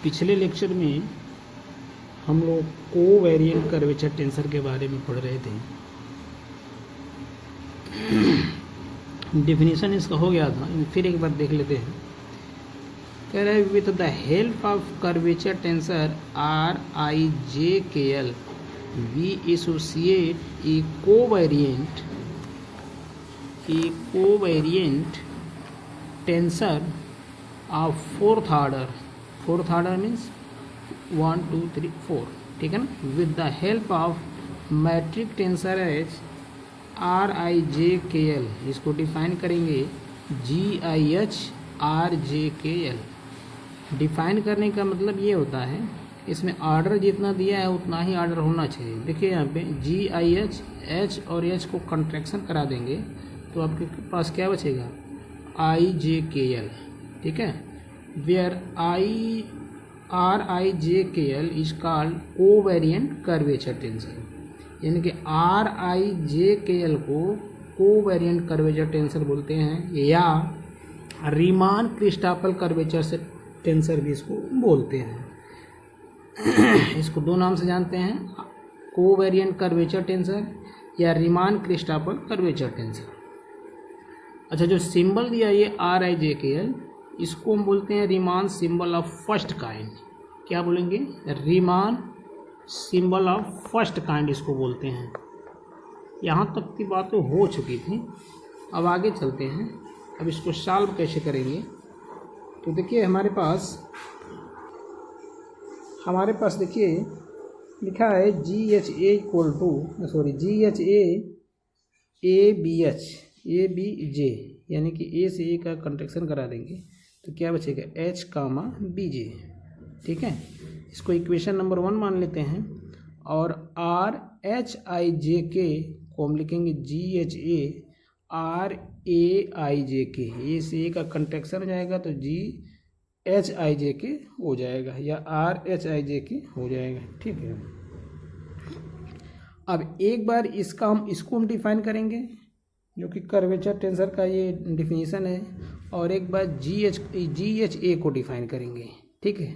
पिछले लेक्चर में हम लोग कोवेरिएंट कर्वेचर टेंसर के बारे में पढ़ रहे थे। डेफिनेशन इसका हो गया था, फिर एक बार देख लेते हैं। कह रहे हैं with the help of curvature tensor R I J K L we associate a covariant tensor of fourth order means 1 2 3 4, ठीक है ना। With the help of metric tensor H R I J K L, इसको define करेंगे जी I H R J K L. Define करने का मतलब ये होता है, इसमें ऑर्डर जितना दिया है उतना ही ऑर्डर होना चाहिए। देखिए यहाँ पे जी आई एच, एच और एच को कंट्रैक्शन करा देंगे तो आपके पास क्या बचेगा, आई जे के एल, ठीक है। Where I R I J K L is called covariant curvature tensor, यानी कि R I J K L को कोवेरिएंट कर्वेचर टेंसर बोलते हैं, या रीमान क्रिस्टापल कर्वेचर टेंसर भी इसको बोलते हैं। इसको दो नाम से जानते हैं, कोवेरिएंट कर्वेचर टेंसर या रीमान क्रिस्टापल कर्वेचर टेंसर। अच्छा, जो सिंबल दिया ये are I J K L, इसको हम बोलते हैं Riemann symbol of first kind. क्या बोलेंगे, Riemann symbol of first kind इसको बोलते हैं। यहाँ तक की बात तो हो चुकी थी, अब आगे चलते हैं। अब इसको सॉल्व कैसे करेंगे, तो देखिए हमारे पास देखिए लिखा है G H A equal to G H A B H A B J, यानी कि ए से ए का कंट्रैक्शन करा देंगे तो क्या बचेगा, एच कामा बी जे, ठीक है। इसको इक्वेशन नंबर 1 मान लेते हैं। और आर एच आई जे के को हम लिखेंगे जी H A R A I J के, ए से ए का कंट्रैक्शन हो जाएगा तो जी एच आई जे के हो जाएगा, या आर एच आई जे के हो जाएगा, ठीक है। अब एक बार इसको हम डिफाइन करेंगे, जो कि कर्वेचर टेंसर का ये डिफिनीशन है, और एक बार जी एच ए को डिफाइन करेंगे, ठीक है।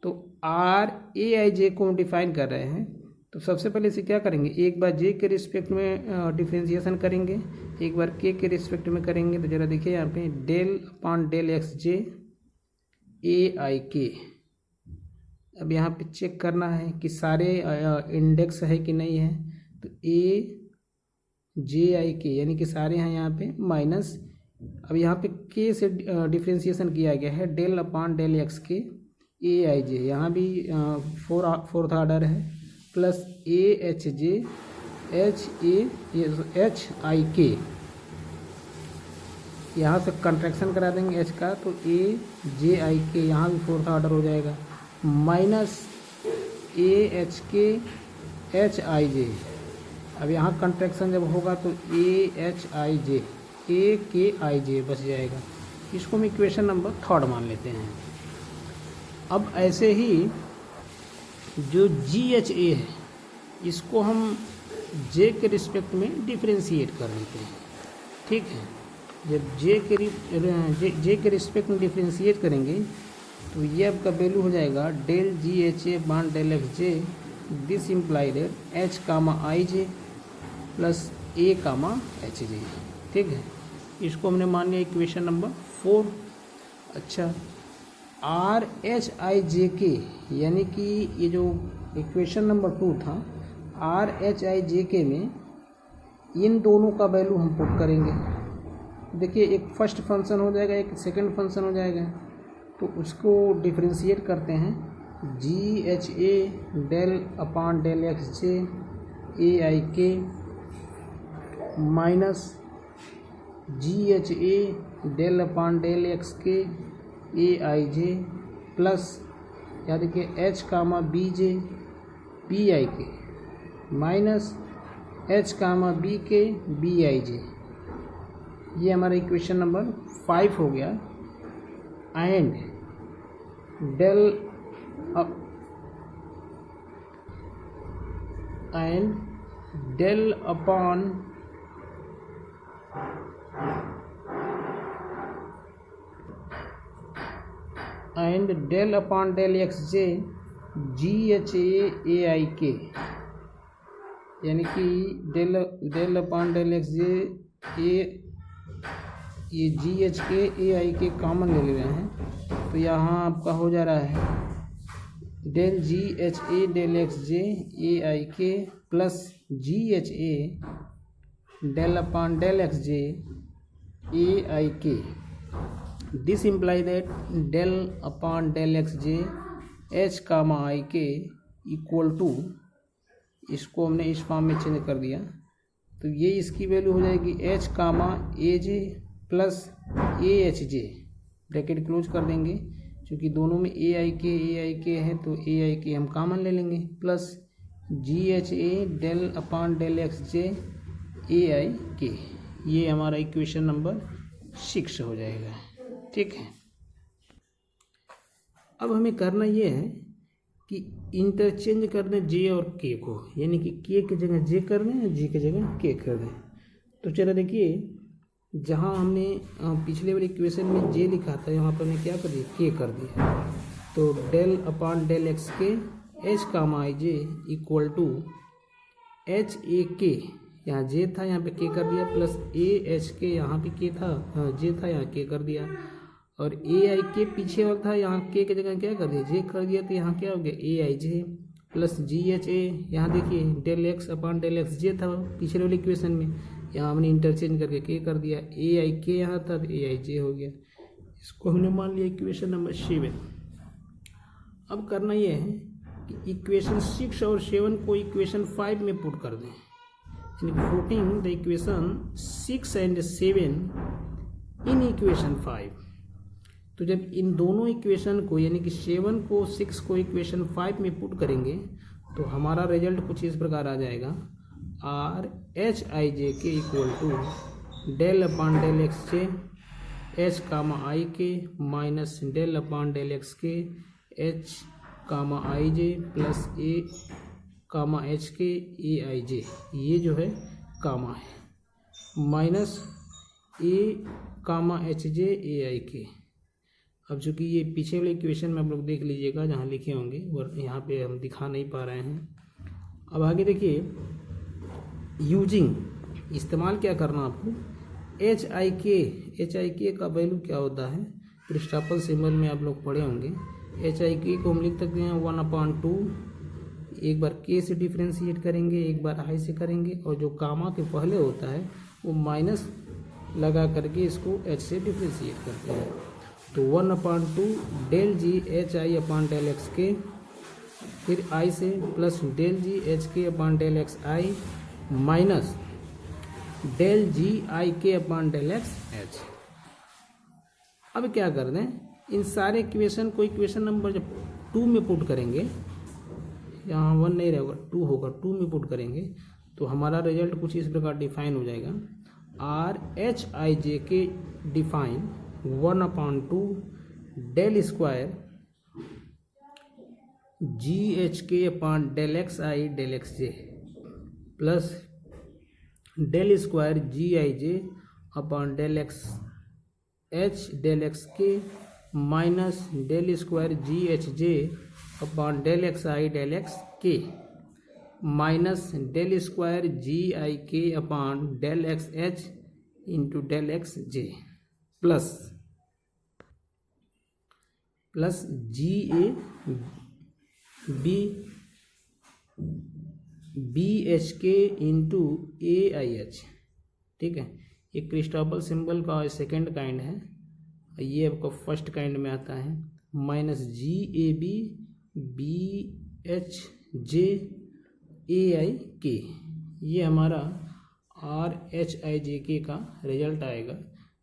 तो आर ए आई जे को हम डिफाइन कर रहे हैं, तो सबसे पहले इसे क्या करेंगे, एक बार जे के रिस्पेक्ट में डिफ्रेंशिएशन करेंगे, एक बार के रिस्पेक्ट में करेंगे। तो जरा देखिए यहाँ पे del upon del x J A I K. अब यहाँ पे चेक करना है कि सारे इंडेक्स है कि नहीं है, तो ए जे आई के यानी कि सारे हैं यहाँ पे माइनस। अब यहाँ पे के से डिफ्रेंशिएशन किया गया है, del upon del x K A I जे, यहाँ भी फोर्थ ऑर्डर है, plus A H J H I के, यहाँ से कंट्रैक्शन करा देंगे एच का, तो ए जे आई के यहाँ भी फोर्थ ऑर्डर हो जाएगा, minus A H K H I जे। अब यहाँ कंट्रैक्शन जब होगा तो ए एच आई जे ए के आई जे बच जाएगा। इसको हम इक्वेशन नंबर 3 मान लेते हैं। अब ऐसे ही जो जी एच ए है, इसको हम जे के रिस्पेक्ट में डिफ्रेंशिएट कर लेते हैं, ठीक है। जब जे के रिस्पेक्ट में डिफ्रेंशिएट करेंगे तो ये आपका वैल्यू हो जाएगा डेल जी एच ए बान del x J, this implied H comma I J plus A comma H J, ठीक है। इसको हमने मान लिया इक्वेशन नंबर 4। अच्छा, आर एच आई जे के, यानी कि ये जो इक्वेशन नंबर 2 था, आर एच आई जे के में इन दोनों का वैल्यू हम पुट करेंगे। देखिए एक फर्स्ट फंक्शन हो जाएगा, एक सेकंड फंक्शन हो जाएगा, तो उसको डिफरेंशिएट करते हैं। G H A del upon del x J A I K minus G H A del upon del x K A I J plus, या देखिए H comma B J B I K minus H comma B K B I J. ये हमारा equation number 5 हो गया। And del upon and del upon del x J GHA यानी कि del upon del x J ये GHA common ले रहे हैं, तो यहाँ आपका हो जा रहा है del GHA del x J AIK plus GHA del upon del x J AIK. This imply that del upon del x J H comma IK equal to, इसको हमने इस फॉर्म में चेंज कर दिया, तो ये इसकी वैल्यू हो जाएगी H कामा AJ plus AHJ, bracket close कर देंगे, क्योंकि दोनों में AIK है तो AIK हम कॉमन ले लेंगे, plus GHA del upon del x J AIK. ये हमारा इक्वेशन नंबर 6 हो जाएगा. ठीक है, अब हमें करना ये है कि इंटरचेंज कर दें जे और के को, यानी कि के की जगह जे कर दें और जे की जगह के कर दें. तो चलो देखिए, जहाँ हमने पिछले वाले इक्वेशन में जे लिखा था, यहाँ पर हमने क्या कर दिया, के कर दिया. तो del upon del x K H comma I J equal to HAK, यहाँ जे था यहाँ पे के कर दिया, प्लस AHK यहाँ पे के था, जे था यहाँ के कर दिया, और AIK पीछे वाला था, यहाँ के की जगह क्या कर दिया, जे कर दिया, तो यहाँ क्या हो गया AIJ प्लस GHA. यहाँ देखिए del X upon del x J था पिछले वाले इक्वेशन में, यहाँ हमने इंटरचेंज करके के कर दिया, AIK यहाँ था तो AIJ हो गया. इसको हमने मान लिया इक्वेशन नंबर 7. अब करना ये है कि इक्वेशन 6 और 7 को इक्वेशन 5 में पुट कर दें, यानी putting the equation 6 and 7 in equation 5. तो जब इन दोनों इक्वेशन को, यानी कि 7 को 6 को इक्वेशन 5 में पुट करेंगे, तो हमारा रिजल्ट कुछ इस प्रकार आ जाएगा, RHIJK equal to del upon del x J H comma IK minus del upon del x K H comma IJ plus A comma HK AIJ. ये जो है कामा है, minus A comma HJ AIK. अब चूँकि ये पीछे वाले equation में आप लोग देख लीजिएगा जहाँ लिखे होंगे, और यहाँ पे हम दिखा नहीं पा रहे हैं. अब आगे देखिए, यूजिंग, इस्तेमाल क्या करना आपको, HIK का वैल्यू क्या होता है, क्रिस्टॉफल सिंबल में आप लोग पढ़े होंगे. HIK को हम लिख सकते हैं 1/2, एक बार K से डिफ्रेंशिएट करेंगे, एक बार I से करेंगे, और जो कामा के पहले होता है वो माइनस लगा करके इसको H से डिफ्रेंशिएट करते हैं. तो 1/2 del GHI upon del x के, फिर I से plus del GHK upon del X I minus del GIK upon del X H. अब क्या कर दें, इन सारे इक्वेशन को इक्वेशन नंबर जब 2 में पुट करेंगे, यहाँ 1 नहीं रहेगा 2 होगा, 2 में पुट करेंगे, तो हमारा रिजल्ट कुछ इस प्रकार डिफाइन हो जाएगा, RHIJK define 1/2 del square GHK upon del X I del x J plus del square GIJ upon del X H del x K minus del square GHJ upon del X I del x K minus del square GIK upon del X H into del x J plus BHK into AIH. ठीक है, ये Christoffel symbol का second kind है, ये आपका first kind में आता है, माइनस GAB BHJ AIK. ये हमारा RHIJK का रिजल्ट आएगा,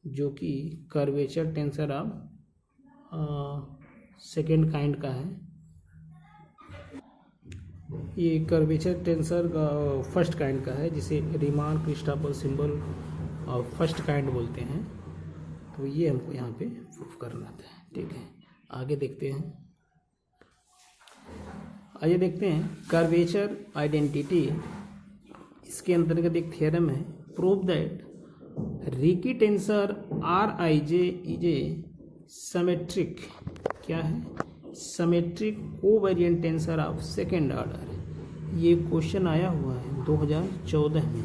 जो कि curvature tensor of second kind का है. ये कर्वेचर टेंसर का फर्स्ट काइंड का है, जिसे रीमान क्रिस्टॉफल सिंबल फर्स्ट काइंड बोलते हैं. तो ये हमको यहाँ पे प्रूफ करना था. ठीक है, आगे देखते हैं. आइए देखते हैं कर्वेचर आइडेंटिटी. इसके अंतर्गत एक थ्योरम है, prove that Ricky tensor RIJ is a symmetric. क्या है, symmetric covariant tensor of second order. ये क्वेश्चन आया हुआ है 2014 में,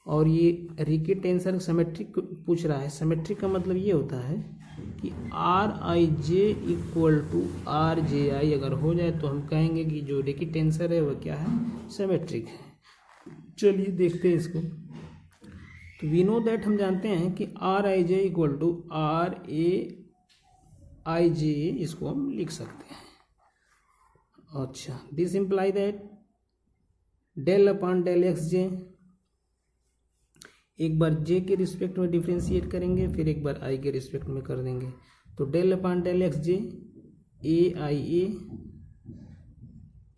और ये रिकी टेंसर सिमेट्रिक पूछ रहा है। सिमेट्रिक का मतलब ये होता है कि R I J equal to R J I अगर हो जाए तो हम कहेंगे कि जो रिकी टेंसर है वह क्या है, सिमेट्रिक है। चलिए देखते हैं इसको। तो वी नो दैट, हम जानते हैं कि R I J equal to R A I J, इसको हम लिख सकते हैं। अच्छा, this imply that del upon del x J, एक बार जे के रिस्पेक्ट में डिफ्रेंशिएट करेंगे, फिर एक बार आई के रिस्पेक्ट में कर देंगे। तो del upon del x J A I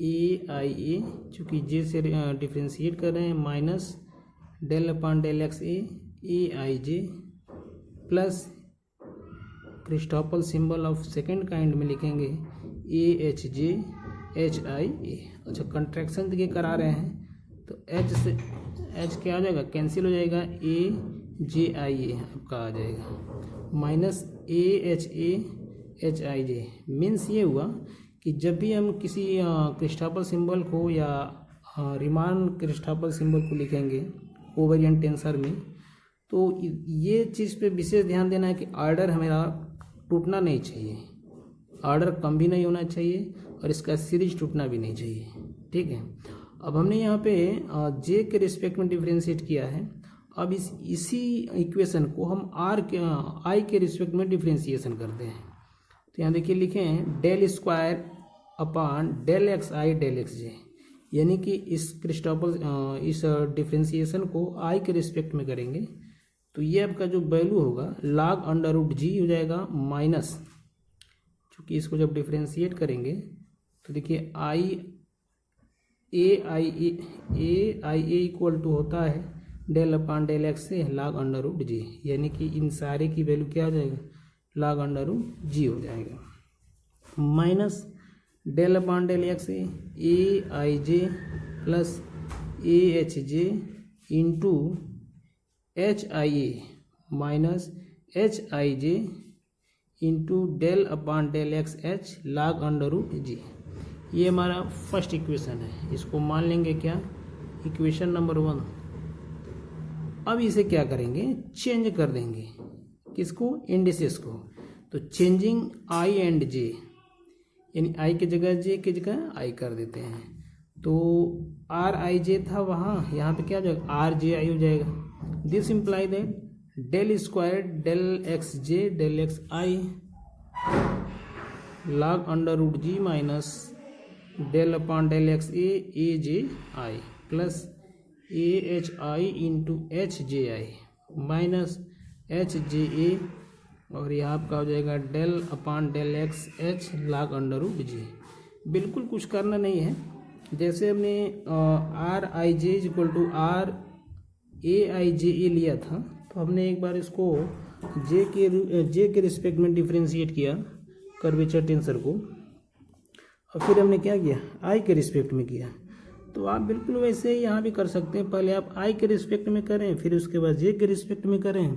A, चूँकि जे से डिफ्रेंशिएट कर रहे हैं, minus del upon del X A I J, plus Christoffel symbol of second kind में लिखेंगे ए एच जे एच आई ए। अच्छा, कंट्रैक्शन देखिए करा रहे हैं तो एच से एच क्या आ जाएगा, कैंसिल हो जाएगा, ए जे आई ए आपका आ जाएगा, minus A H I J. Means ये हुआ कि जब भी हम किसी क्रिस्टोफल सिंबल को या रीमान क्रिस्टोफल सिंबल को लिखेंगे कोवेरिएंट टेंसर में, तो ये चीज़ पे विशेष ध्यान देना है कि ऑर्डर हमारा टूटना नहीं चाहिए, ऑर्डर कम भी नहीं होना चाहिए और इसका सीरीज टूटना भी नहीं चाहिए। ठीक है, अब हमने यहाँ पे जे के रिस्पेक्ट में डिफ्रेंशिएट किया है। अब इसी इक्वेशन को हम आई के रिस्पेक्ट में डिफ्रेंशिएशन करते हैं। तो यहाँ देखिए लिखे हैं del square upon del X I del x J, यानी कि इस डिफ्रेंशिएशन को आई के रिस्पेक्ट में करेंगे तो ये आपका जो वैल्यू होगा log अंडर रूट जी हो जाएगा, माइनस, चूँकि इसको जब डिफ्रेंशिएट करेंगे तो देखिए ए आई ए इक्वल टू होता है डेल अपॉन डेल एक्स से log अंडर रूट जी, यानी कि इन सारे की वैल्यू क्या आ जाएगा, log अंडर रूट जी हो जाएगा, minus del upon del X A I J plus A H J into H I A minus H I J into del upon del X H log under root G. ये हमारा first equation है, इसको मान लेंगे क्या, equation number 1। अब इसे क्या करेंगे, चेंज कर देंगे, किसको, इंडिसेस को। तो चेंजिंग आई एंड जे, यानी आई की जगह जे की जगह आई कर देते हैं। तो आर आई जे था वहाँ, यहाँ पे क्या हो जाएगा, आर जे आई हो जाएगा। This imply that del square del x J del X I log under root G minus del upon del X A J I plus A H I into H J I minus H J A, और यह आपका हो जाएगा del upon del X H log under root G. बिल्कुल कुछ करना नहीं है, जैसे हमने R I J equal to R A I J ए लिया था, तो हमने एक बार इसको जे के रिस्पेक्ट में डिफ्रेंशिएट किया कर्वेचर टेंसर को, और फिर हमने क्या किया, आई के रिस्पेक्ट में किया। तो आप बिल्कुल वैसे ही यहाँ भी कर सकते हैं, पहले आप आई के रिस्पेक्ट में करें, फिर उसके बाद जे के रिस्पेक्ट में करें,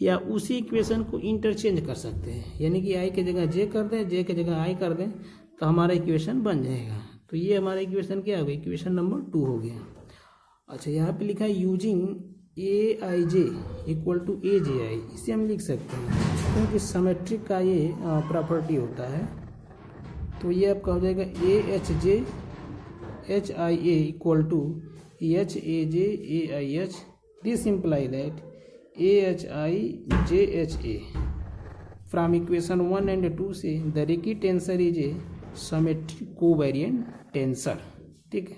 या उसी इक्वेशन को इंटरचेंज कर सकते हैं, यानी कि आई की जगह जे कर दें, जे की जगह आई कर दें, तो हमारा इक्वेशन बन जाएगा। तो ये हमारा इक्वेशन क्या हो गया, इक्वेशन नंबर 2 हो गया। अच्छा, यहाँ पे लिखा है using A I J equal to A J I, इसे हम लिख सकते हैं क्योंकि सिमेट्रिक का ये प्रॉपर्टी होता है। तो ये आपका हो जाएगा A H J H I A equal to H A J A I H. This imply that A H I J H A from equation 1 and 2 से the Ricci tensor is a symmetric covariant tensor. ठीक है,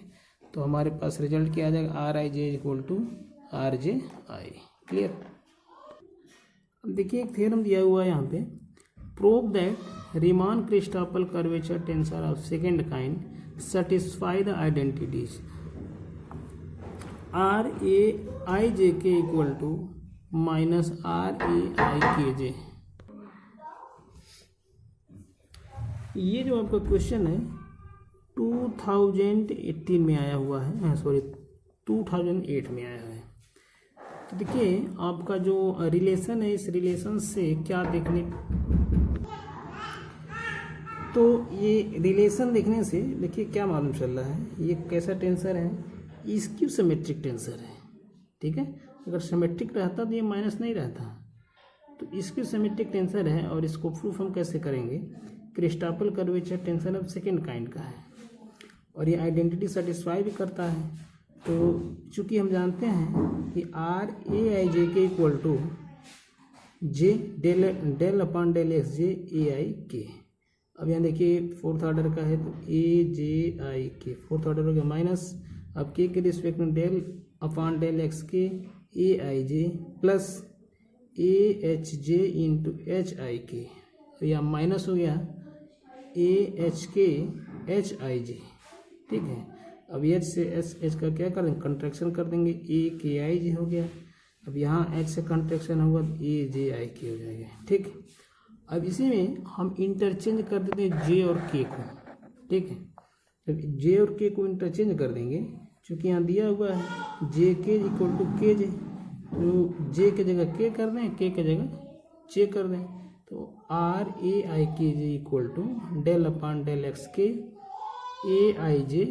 तो हमारे पास result क्या आ जाएगा, R I J equal to R J I. Clear. अब देखिए एक थ्योरम दिया हुआ है यहाँ पे, prove that Riemann Christoffel curvature tensor of second kind satisfy the identities R A I J K equal to minus R A I K J. ये जो आपका क्वेश्चन है 2018 में आया हुआ है, सॉरी 2008 में आया है। तो देखिए आपका जो रिलेशन है, इस रिलेशन से क्या देखने, तो ये रिलेशन देखने से देखिए क्या मालूम चल रहा है, ये कैसा टेंसर है, स्क्यू सिमेट्रिक टेंसर है। ठीक है, अगर सिमेट्रिक रहता तो ये माइनस नहीं रहता। तो स्क्यू सिमेट्रिक टेंसर है और इसको प्रूफ हम कैसे करेंगे, Christoffel curvature tensor of second kind का है और ये आइडेंटिटी सेटिस्फाई भी करता है। तो चूंकि हम जानते हैं कि are A I J K equal to J del upon del x J A I K. अब यहाँ देखिए फोर्थ ऑर्डर का है तो ए जे आई के, फोर्थ ऑर्डर हो गया माइनस, अब के रिस्पेक्ट में del upon del x K A I J plus A H J into H I K, तो यह माइनस हो गया ए एच के एच आई जे। ठीक है, अब एच से एच का क्या कर देंगे, कंट्रैक्शन कर देंगे, ए के आई जे हो गया। अब यहाँ एच से कंट्रैक्शन होगा तो ए जे आई के हो जाएगा। ठीक, अब इसी में हम इंटरचेंज कर देते हैं जे और के को। ठीक है, जब जे और के को इंटरचेंज कर देंगे, चूँकि यहाँ दिया हुआ है जे के इक्वल टू के जे, तो जे के जगह के कर दें, के जगह जे कर दें, तो are A I K J equal to del upon del x K A I J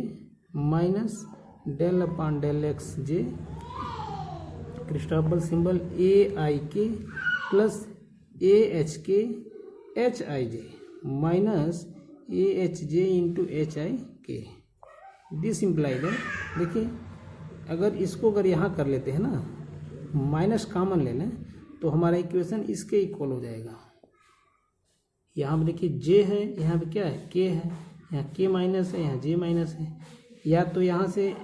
minus del upon del x J, Christoffel symbol A I K plus A H K H I J minus A H J into H I K. This implied है, देखिए अगर इसको अगर यहाँ कर लेते हैं ना, माइनस कॉमन ले लें तो हमारा इक्वेशन इसके इक्वल हो जाएगा। यहाँ पे देखिए जे है, यहाँ पे क्या है के है, यहाँ के माइनस है, यहाँ जे माइनस है। या तो यहाँ से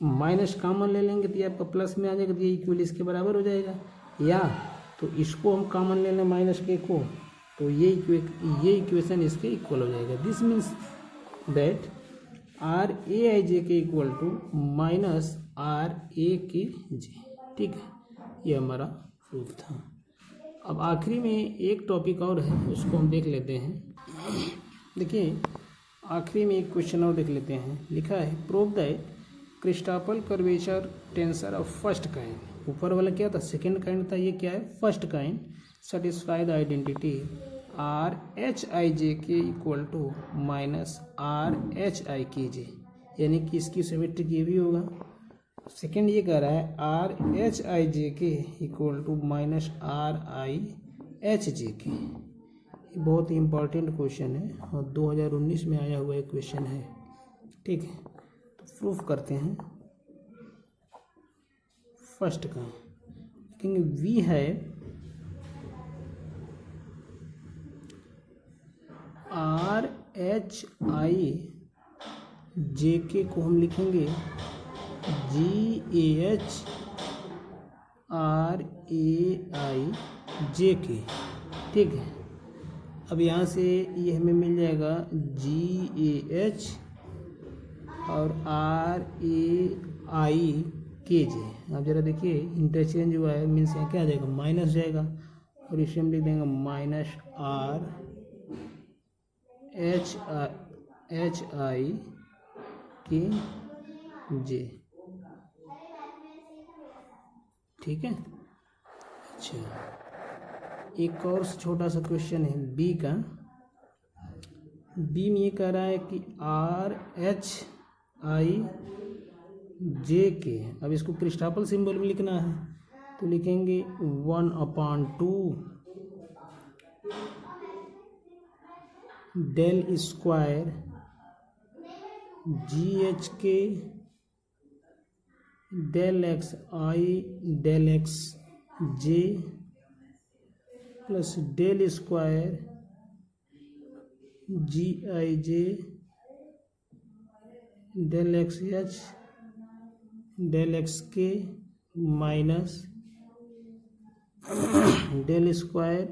माइनस कॉमन ले लेंगे तो ये आपका प्लस में आ जाएगा, तो ये इक्वल इसके बराबर हो जाएगा। या तो इसको हम कॉमन ले लें माइनस के को, तो ये इक्वेशन इसके इक्वल हो जाएगा। This means that are A I J K equal to minus R ए के जे। ठीक है, ये हमारा प्रूफ था। अब आखिरी में एक टॉपिक और है, उसको हम देख लेते हैं। देखिए आखिरी में एक क्वेश्चन और देख लेते हैं। लिखा है prove that Christoffel curvature tensor of first kind. ऊपर वाला क्या था, सेकेंड काइंड था, ये क्या है first kind. Satisfy the identity R H I J K equal to minus R H I K J, यानी कि इसकी सिमेट्रिक ये भी होगा। सेकेंड ये कह रहा है are H I J K equal to minus R I H J K. बहुत ही इम्पॉर्टेंट क्वेश्चन है और 2019 में आया हुआ एक क्वेश्चन है। ठीक है, तो प्रूफ करते हैं फर्स्ट का। क्योंकि वी है आर एच आई जे के को हम लिखेंगे जी A H R A I J के। ठीक है, अब यहाँ से ये हमें मिल जाएगा जी ए एच और आर ए आई के जे। अब जरा देखिए इंटरचेंज हुआ है, मीन्स यहाँ क्या आ जाएगा माइनस जाएगा, और इसे हम लिख देंगे minus R H I K जे। ठीक है, अच्छा एक और छोटा सा क्वेश्चन है बी का। बी में ये कह रहा है कि आर एच आई जे के, अब इसको क्रिस्टापल सिंबल में लिखना है तो लिखेंगे 1/2 del square G H K del X I del x J plus del square G I J del X H del x K minus del square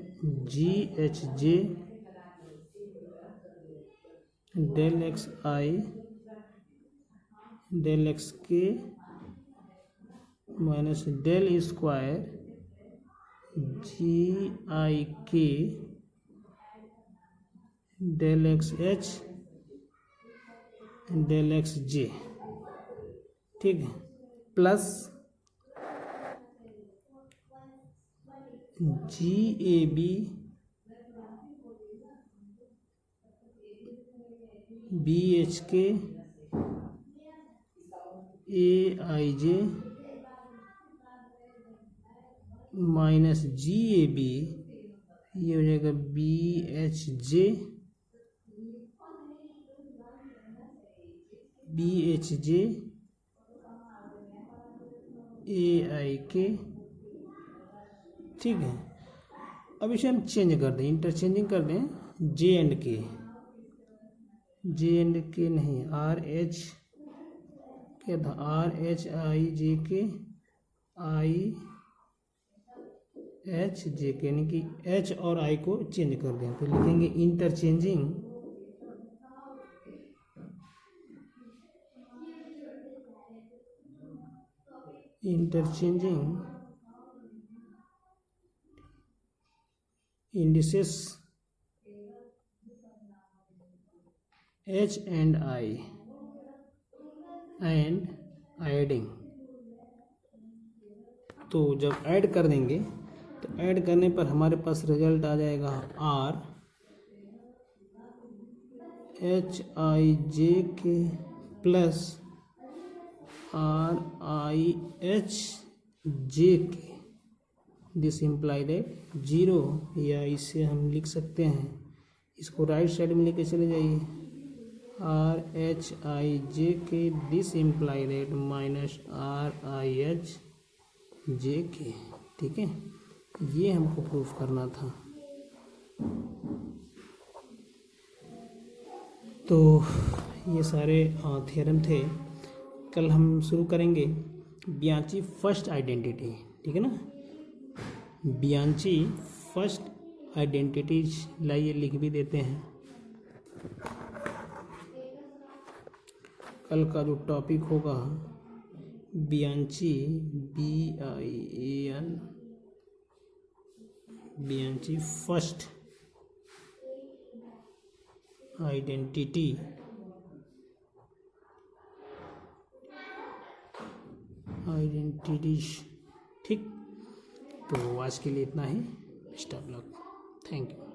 G H J del X I del x K minus del square G I K del X H del x J. ठीक है, plus G A B BHK AIJ minus GAB, ये हो जाएगा BHJ AIK, ठीक है। अब इसे हम चेंज कर दें, इंटरचेंजिंग कर दें, J एंड के नहीं, RH क्या था, RHIJK IHJK, यानी कि H और I को चेंज कर दें, तो लिखेंगे interchanging indices H and I and adding, तो जब ऐड कर देंगे तो ऐड करने पर हमारे पास रिजल्ट आ जाएगा RHIJK plus RIHJK, this imply that 0, या इसे हम लिख सकते हैं, इसको राइट साइड में लेके चले जाइए, RHIJK this imply that minus RIHJK, ठीक है। ये हमको प्रूफ करना था। तो ये सारे थ्योरम थे। कल हम शुरू करेंगे बियांची फर्स्ट आइडेंटिटी, ठीक है ना। बियांची फर्स्ट आइडेंटिटीज, लाइए लिख भी देते हैं। कल का जो टॉपिक होगा Bianchi BIAN, Bianchi first identities, ठीक। तो आज के लिए इतना ही। Best of luck, thank you.